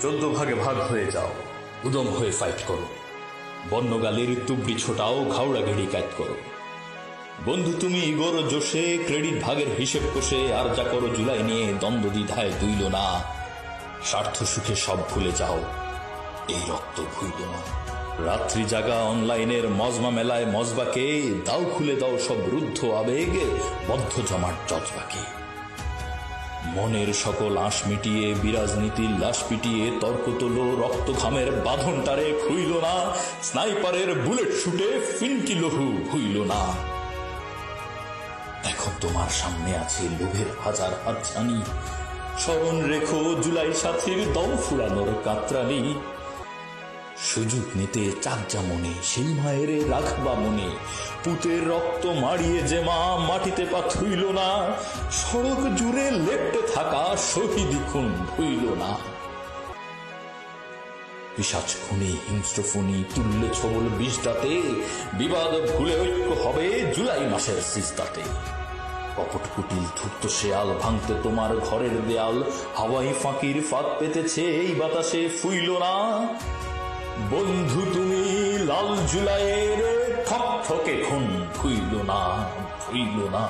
14 ভাগে ভাগ হয়ে যাও, উদম হয়ে ফাইট করো, বন্যগালির তুবড়ি ছোটাও, ঘাওড়া ঘেড়ি কাজ করো। বন্ধু তুমি ইগোর জোশে ক্রেডিট ভাগের হিসেব কষে আর যা করো জুলাই নিয়ে দ্বন্দ্ব দ্বিধায় দুইল না। স্বার্থ সুখে সব ভুলে যাও, এই রক্ত ভুইল না। রাত্রি জাগা অনলাইনের মজমা মেলায় মজবাকে দাও, খুলে দাও সব রুদ্ধ আবেগ, বদ্ধ জমাট জজবাকে। মনের সকল আঁশ মিটিয়ে বিরাজনীতির লাশ পিটিয়ে তর্ক তোলো, রক্ত ঘামের বাঁধনটারে খুইল না। স্নাইপারের বুলেট শুটে ফিনকি লহু ভুইল না। এখন তোমার সামনে আছে লোভের হাজার হাতছানি, স্মরণ রেখো জুলাই সাথীর দম ফুরানোর কাতরানি। সুযোগ নিতে চাকজা মনে সেই মায়ের রাখবা মনে, পুতের রক্ত মাড়িয়ে যে মা মাটিতে পা থুইল না। সড়ক জুড়ে লেপ্টে থাকা শহীদ খুন ভুইল না। পিশাচ খুনি হিংস্র ফনি তুললে ছবল বিষদাতে, বিবাদ ভুলে ঐক্য হবে জুলাই মাসের সিজদাতে। কপট কুটিল ধূর্ত শেয়াল ভাঙতে তোমার ঘরের দেয়াল, হাওয়াই ফাঁকির ফাঁক পেতেছে এই বাতাসে ফুইল না। বন্ধু তুমি লাল জুলাইয়ের ঠকঠকে খুন ভুইল না, ভুইল না।